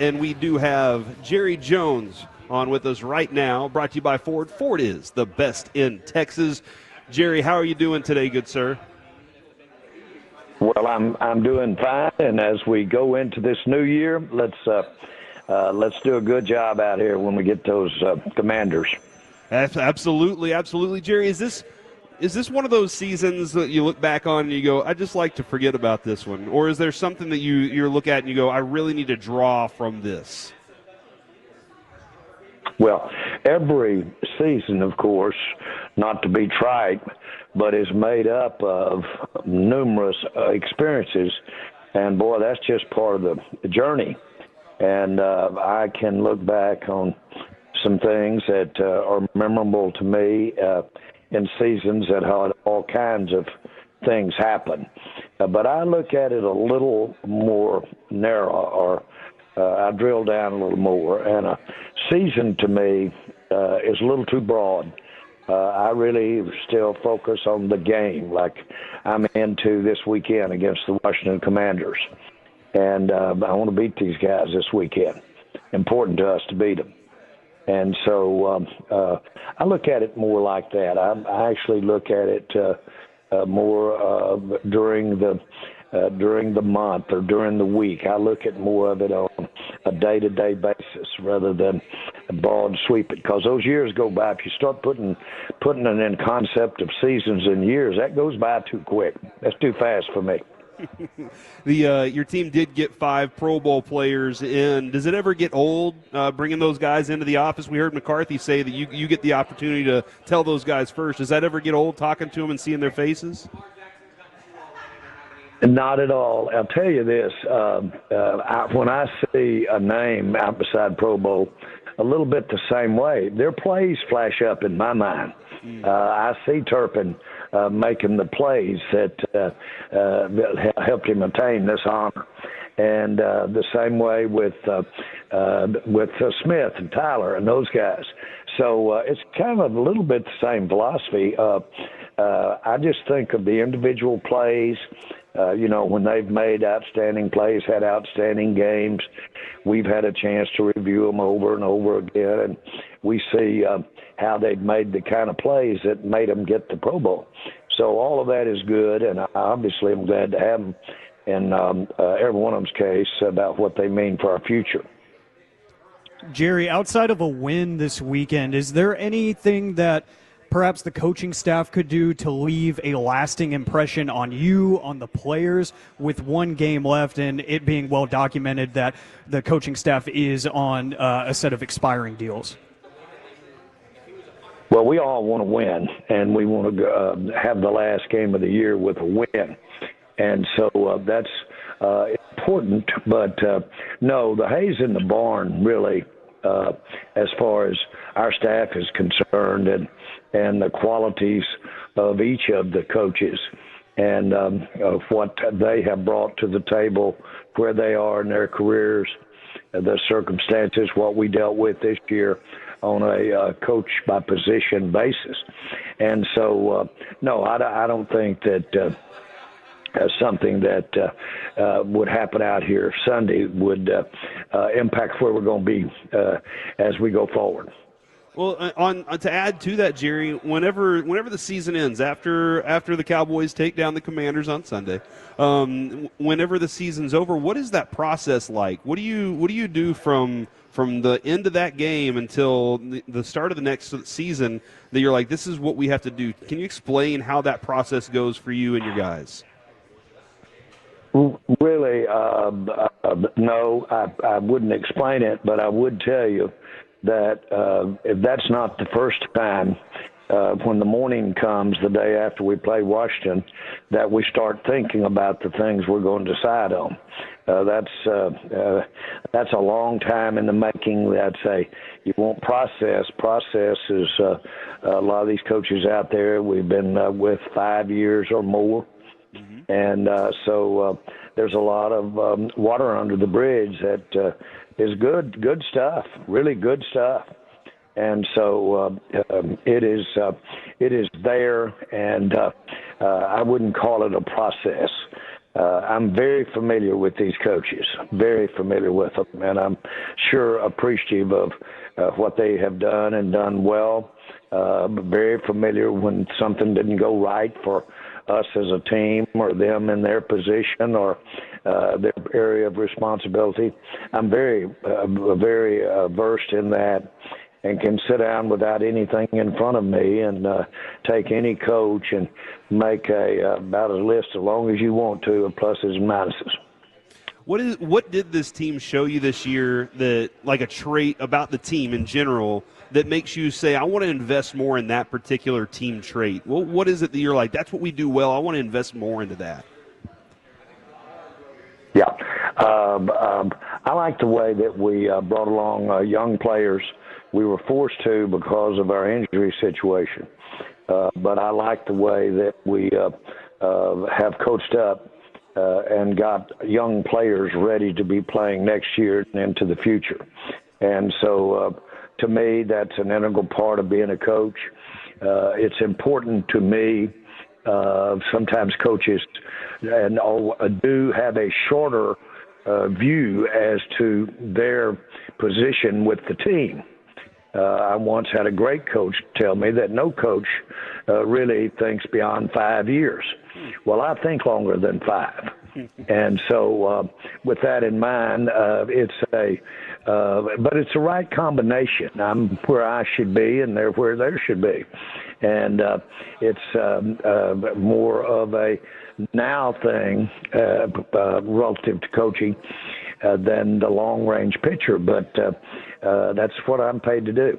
And we do have Jerry Jones on with us right now, brought to you by Ford. Ford is the best in Texas. Jerry, how are you doing today, good sir? Well, I'm doing fine, and as we go into this new year, let's do a good job out here when we get those Commanders. Absolutely, absolutely, Jerry. Is this one of those seasons that you look back on and you go, I just like to forget about this one? Or is there something that you look at and you go, I really need to draw from this? Well, every season, of course, not to be trite, but is made up of numerous experiences. And, boy, that's just part of the journey. And I can look back on some things that are memorable to me in seasons that had all kinds of things happen. But I look at it a little more narrow, or I drill down a little more. And a season to me is a little too broad. I really still focus on the game, like I'm into this weekend against the Washington Commanders. And I want to beat these guys this weekend. Important to us to beat them. And so I look at it more like that. I actually look at it more during the month or during the week. I look at more of it on a day-to-day basis rather than a broad sweep. Because those years go by. If you start putting it in concept of seasons and years, that goes by too quick. That's too fast for me. Your team did get 5 Pro Bowl players in. Does it ever get old bringing those guys into the office? We heard McCarthy say that you get the opportunity to tell those guys first. Does that ever get old talking to them and seeing their faces? Not at all. I'll tell you this. When I see a name out beside Pro Bowl, a little bit the same way, their plays flash up in my mind. I see Turpin making the plays that helped him attain this honor. And the same way with Smith and Tyler and those guys. So it's kind of a little bit the same philosophy. I just think of the individual plays. When they've made outstanding plays, had outstanding games, we've had a chance to review them over and over again, and we see how they've made the kind of plays that made them get the Pro Bowl. So all of that is good, and I obviously am glad to have them in every one of them's case about what they mean for our future. Jerry, outside of a win this weekend, is there anything that perhaps the coaching staff could do to leave a lasting impression on you, on the players, with one game left and it being well documented that the coaching staff is on a set of expiring deals? Well, we all want to win, and we want to have the last game of the year with a win. And so that's important. But, no, the hay's in the barn, really, as far as our staff is concerned, and the qualities of each of the coaches and of what they have brought to the table, where they are in their careers, the circumstances, what we dealt with this year on a coach-by-position basis. And so, no, I don't think that something that would happen out here Sunday would impact where we're going to be as we go forward. Well, to add to that, Jerry, whenever the season ends, after the Cowboys take down the Commanders on Sunday, whenever the season's over, what is that process like? What do you do from the end of that game until the start of the next season that you're like, this is what we have to do? Can you explain how that process goes for you and your guys? Really, no, I wouldn't explain it, but I would tell you that if that's not the first time when the morning comes the day after we play Washington that we start thinking about the things we're going to decide on. That's a long time in the making. You want process. Process is a lot of these coaches out there we've been with 5 years or more. Mm-hmm. And so there's a lot of water under the bridge that is good stuff, really good stuff. And so it is there, and I wouldn't call it a process. I'm very familiar with these coaches, very familiar with them, and I'm sure appreciative of what they have done and done well. Very familiar when something didn't go right for us as a team or them in their position or their area of responsibility. I'm very versed in that and can sit down without anything in front of me and take any coach and make about a list as long as you want to of pluses and minuses. What did this team show you this year that, like a trait about the team in general, that makes you say, I want to invest more in that particular team trait? Well, what is it that you're like, that's what we do well, I want to invest more into that? Yeah. I like the way that we brought along young players. We were forced to because of our injury situation. But I like the way that we have coached up and got young players ready to be playing next year and into the future. And so to me, that's an integral part of being a coach. It's important to me. Sometimes coaches do have a shorter view as to their position with the team. I once had a great coach tell me that no coach really thinks beyond 5 years. Well, I think longer than 5. And so with that in mind, but it's the right combination. I'm where I should be and they're where they should be. And it's more of a now thing relative to coaching than the long-range picture. But that's what I'm paid to do.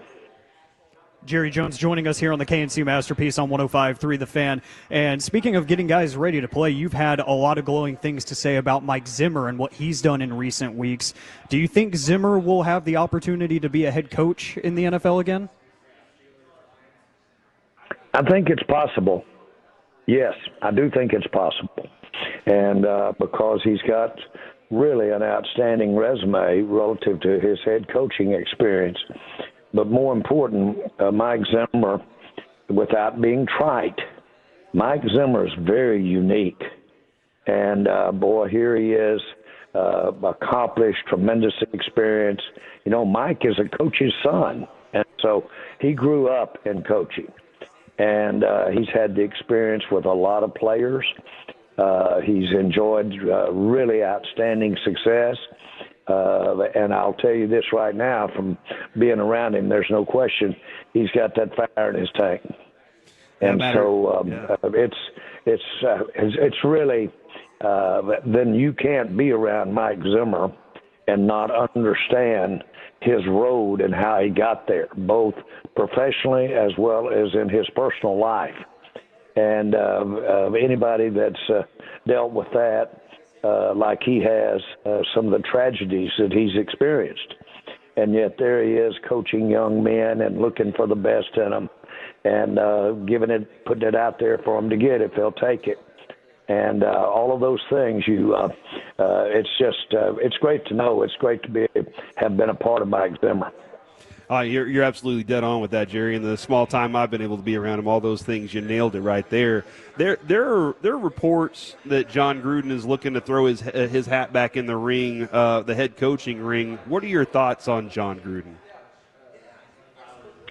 Jerry Jones joining us here on the KNC Masterpiece on 105.3 The Fan. And speaking of getting guys ready to play, you've had a lot of glowing things to say about Mike Zimmer and what he's done in recent weeks. Do you think Zimmer will have the opportunity to be a head coach in the NFL again? I think it's possible. Yes, I do think it's possible. And because he's got really an outstanding resume relative to his head coaching experience. But more important, Mike Zimmer, without being trite, Mike Zimmer is very unique. And, boy, here he is, accomplished, tremendous experience. You know, Mike is a coach's son, and so he grew up in coaching. And he's had the experience with a lot of players. He's enjoyed really outstanding success. And I'll tell you this right now, from being around him, there's no question he's got that fire in his tank. And so it's really then you can't be around Mike Zimmer and not understand his road and how he got there, both professionally as well as in his personal life. And anybody that's dealt with that, like he has, some of the tragedies that he's experienced. And yet there he is coaching young men and looking for the best in them and putting it out there for them to get if they'll take it. And all of those things, it's great to know. It's great to have been a part of Mike Zimmer. You're absolutely dead on with that, Jerry. In the small time I've been able to be around him, all those things, you nailed it right there. There are reports that John Gruden is looking to throw his hat back in the ring, the head coaching ring. What are your thoughts on John Gruden?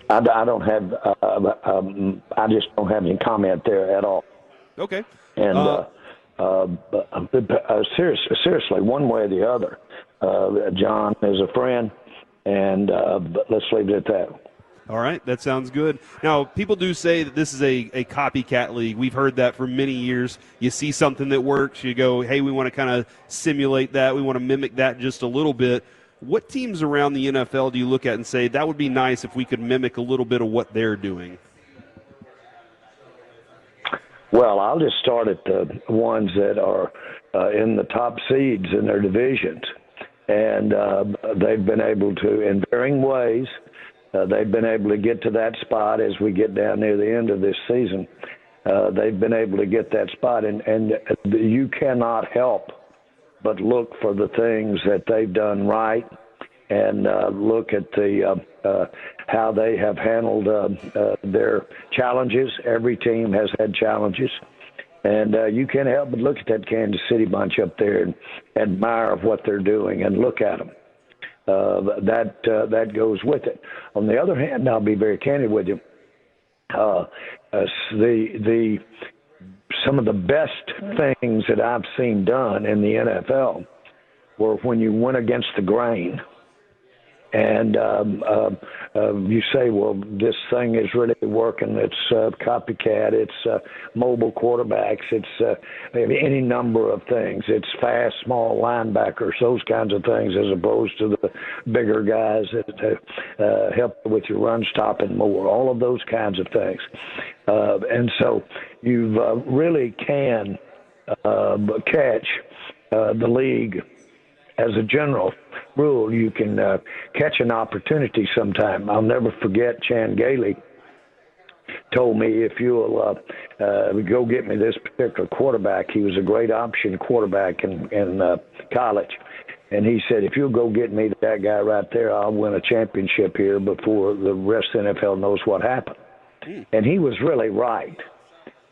I don't have. I just don't have any comment there at all. Okay. And seriously, one way or the other, John is a friend. And let's leave it at that. All right, that sounds good. Now, people do say that this is a copycat league. We've heard that for many years. You see something that works, you go, hey, we want to kind of simulate that. We want to mimic that just a little bit. What teams around the NFL do you look at and say, that would be nice if we could mimic a little bit of what they're doing? Well, I'll just start at the ones that are in the top seeds in their divisions. And they've been able to, in varying ways, they've been able to get to that spot as we get down near the end of this season. They've been able to get that spot, and you cannot help but look for the things that they've done right and look at how they have handled their challenges. Every team has had challenges. And you can't help but look at that Kansas City bunch up there and admire what they're doing and look at them. That goes with it. On the other hand, I'll be very candid with you. Some of the best things that I've seen done in the NFL were when you went against the grain. And you say, well, this thing is really working. It's copycat. It's mobile quarterbacks. It's any number of things. It's fast, small linebackers, those kinds of things, as opposed to the bigger guys that help with your run stopping more, all of those kinds of things. And so you really can catch the league. As a general rule, you can catch an opportunity sometime. I'll never forget Chan Gailey told me, if you'll go get me this particular quarterback. He was a great option quarterback in college. And he said, if you'll go get me that guy right there, I'll win a championship here before the rest of the NFL knows what happened. And he was really right.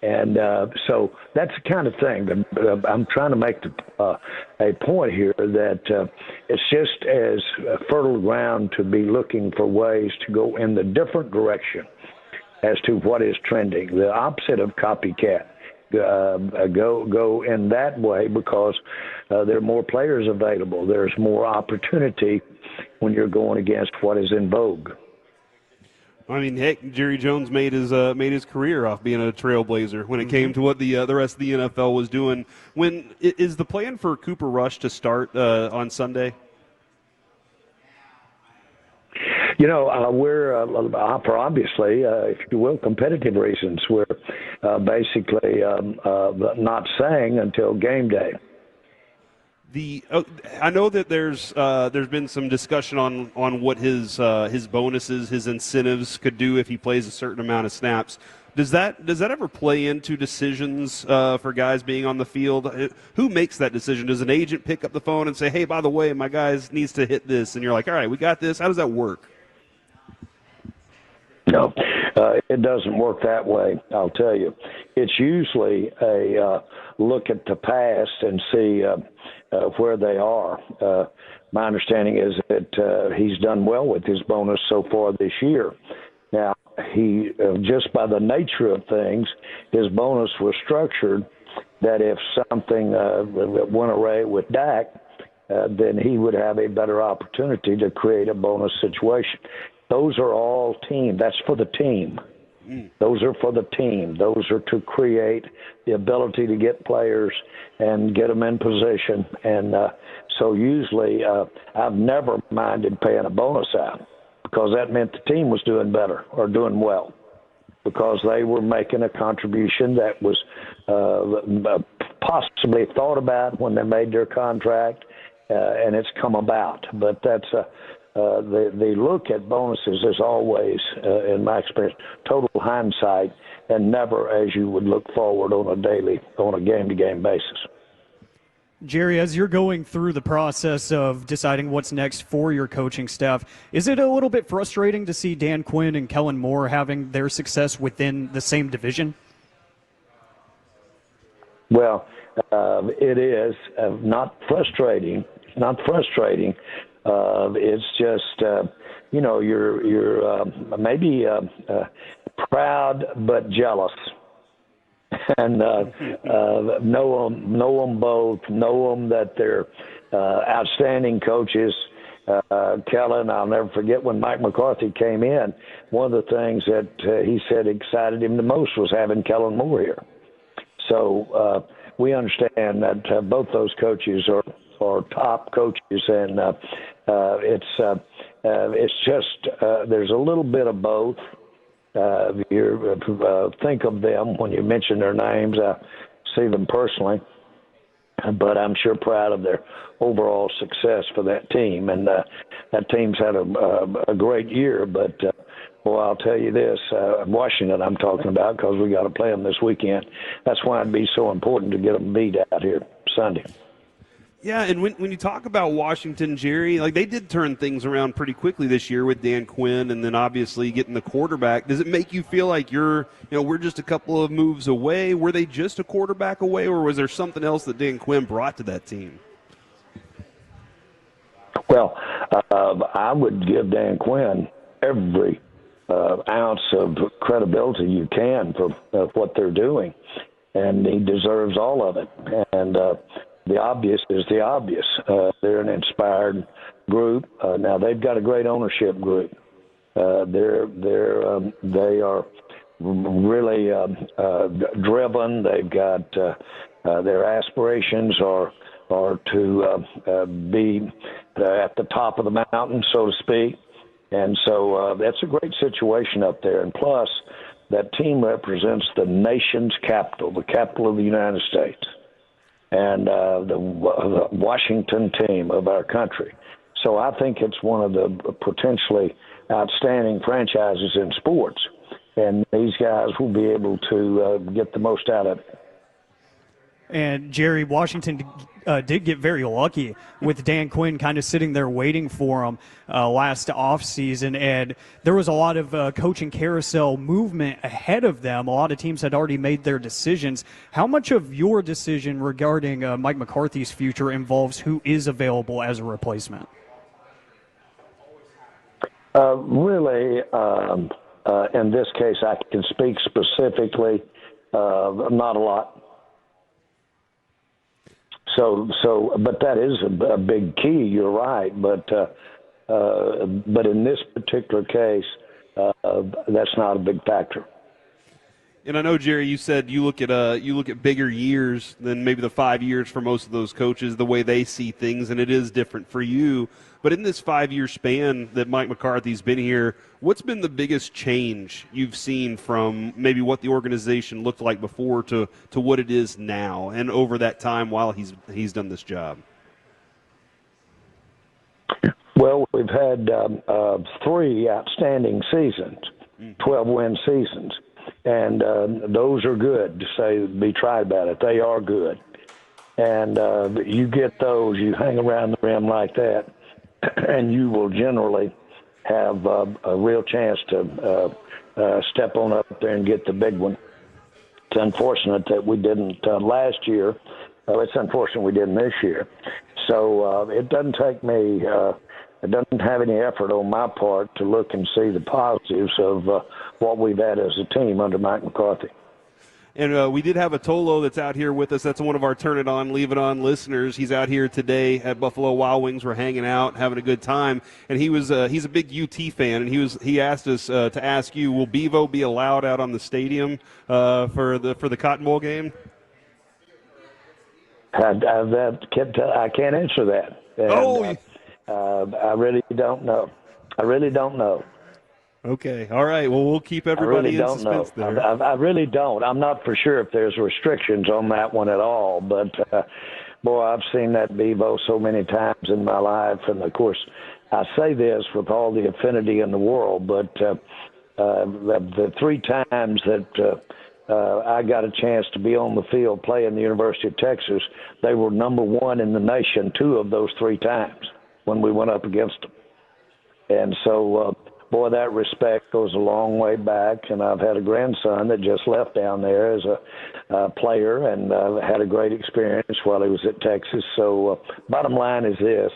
And so that's the kind of thing. I'm trying to make a point here that it's just as fertile ground to be looking for ways to go in the different direction as to what is trending, the opposite of copycat. Go in that way because there are more players available. There's more opportunity when you're going against what is in vogue. I mean, heck, Jerry Jones made his career off being a trailblazer when it came to what the rest of the NFL was doing. When is the plan for Cooper Rush to start on Sunday? You know, we're for obviously, if you will, competitive reasons. We're basically not saying until game day. I know that there's been some discussion on what his bonuses, his incentives could do if he plays a certain amount of snaps. Does that ever play into decisions for guys being on the field? Who makes that decision? Does an agent pick up the phone and say, "Hey, by the way, my guy needs to hit this," and you're like, "All right, we got this"? How does that work? No, it doesn't work that way. I'll tell you, it's usually a look at the past and see where they are. My understanding is that he's done well with his bonus so far this year. Now, he just by the nature of things, his bonus was structured that if something went awry with Dak, then he would have a better opportunity to create a bonus situation. Those are all team. That's for the team. Those are for the team. Those are to create the ability to get players and get them in position. And so usually I've never minded paying a bonus out because that meant the team was doing better or doing well because they were making a contribution that was possibly thought about when they made their contract, and it's come about. But that's the look at bonuses is always, in my experience, total hindsight and never as you would look forward on a game-to-game basis. Jerry, as you're going through the process of deciding what's next for your coaching staff, is it a little bit frustrating to see Dan Quinn and Kellen Moore having their success within the same division? Well, it is not frustrating. It's not frustrating. It's just, you're maybe proud but jealous. And know them both, know them that they're outstanding coaches. Kellen, I'll never forget when Mike McCarthy came in, one of the things that he said excited him the most was having Kellen Moore here. So we understand that both those coaches are top coaches, and it's just there's a little bit of both. You think of them when you mention their names. I see them personally, but I'm sure proud of their overall success for that team. And that team's had a great year. But, well, I'll tell you this, Washington I'm talking about because we got to play them this weekend. That's why it'd be so important to get them beat out here Sunday. Yeah, and when you talk about Washington, Jerry, like they did turn things around pretty quickly this year with Dan Quinn, and then obviously getting the quarterback. Does it make you feel like we're just a couple of moves away? Were they just a quarterback away, or was there something else that Dan Quinn brought to that team? Well, I would give Dan Quinn every ounce of credibility you can for what they're doing, and he deserves all of it. And the obvious is the obvious. They're an inspired group. Now they've got a great ownership group. They are really driven. They've got their aspirations are to be at the top of the mountain, so to speak. And so that's a great situation up there. And plus, that team represents the nation's capital, the capital of the United States, and the Washington team of our country. So I think it's one of the potentially outstanding franchises in sports. And these guys will be able to get the most out of it. And Jerry, Washington did get very lucky with Dan Quinn kind of sitting there waiting for him last offseason. And there was a lot of coaching carousel movement ahead of them. A lot of teams had already made their decisions. How much of your decision regarding Mike McCarthy's future involves who is available as a replacement? Really, in this case, I can speak specifically, not a lot. So, but that is a big key. You're right, but in this particular case, that's not a big factor. And I know, Jerry, you said you look at bigger years than maybe the 5 years for most of those coaches, the way they see things, and it is different for you. But in this 5-year span that Mike McCarthy's been here, what's been the biggest change you've seen from maybe what the organization looked like before to what it is now, and over that time while he's done this job? Well, we've had 3 outstanding seasons, 12-win seasons. And those are good, to say, be tried about it. They are good. And you get those, you hang around the rim like that, and you will generally have a real chance to step on up there and get the big one. It's unfortunate that we didn't last year. It's unfortunate we didn't this year. So it doesn't take me it doesn't have any effort on my part to look and see the positives of what we've had as a team under Mike McCarthy. And we did have a Tolo that's out here with us. That's one of our Turn It On, Leave It On listeners. He's out here today at Buffalo Wild Wings. We're hanging out, having a good time. And he's a big UT fan, and he asked us to ask you, will Bevo be allowed out on the stadium for the Cotton Bowl game? I can't answer that. And, I really don't know. Okay. All right. Well, we'll keep everybody in suspense there. I really don't. I'm not for sure if there's restrictions on that one at all. But, boy, I've seen that Bevo so many times in my life. And, of course, I say this with all the affinity in the world, but the 3 times that I got a chance to be on the field playing the University of Texas, they were number 1 in the nation 2 of those 3 times when we went up against them. And so, boy, that respect goes a long way back. And I've had a grandson that just left down there as a player and had a great experience while he was at Texas. So bottom line is this,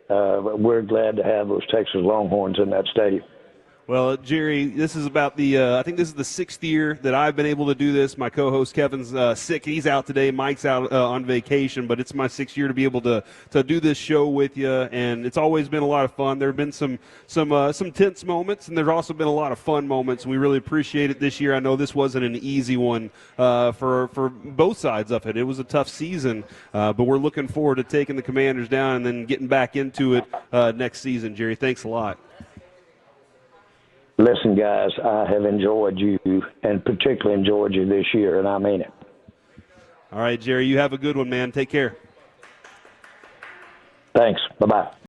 we're glad to have those Texas Longhorns in that stadium. Well, Jerry, this is about I think this is the 6th year that I've been able to do this. My co-host Kevin's sick. He's out today. Mike's out on vacation, but it's my 6th year to be able to do this show with you, and it's always been a lot of fun. There have been some tense moments, and there's also been a lot of fun moments, and we really appreciate it this year. I know this wasn't an easy one for both sides of it. It was a tough season, but we're looking forward to taking the Commanders down and then getting back into it next season. Jerry, thanks a lot. Listen, guys, I have enjoyed you, and particularly enjoyed you this year, and I mean it. All right, Jerry, you have a good one, man. Take care. Thanks. Bye-bye.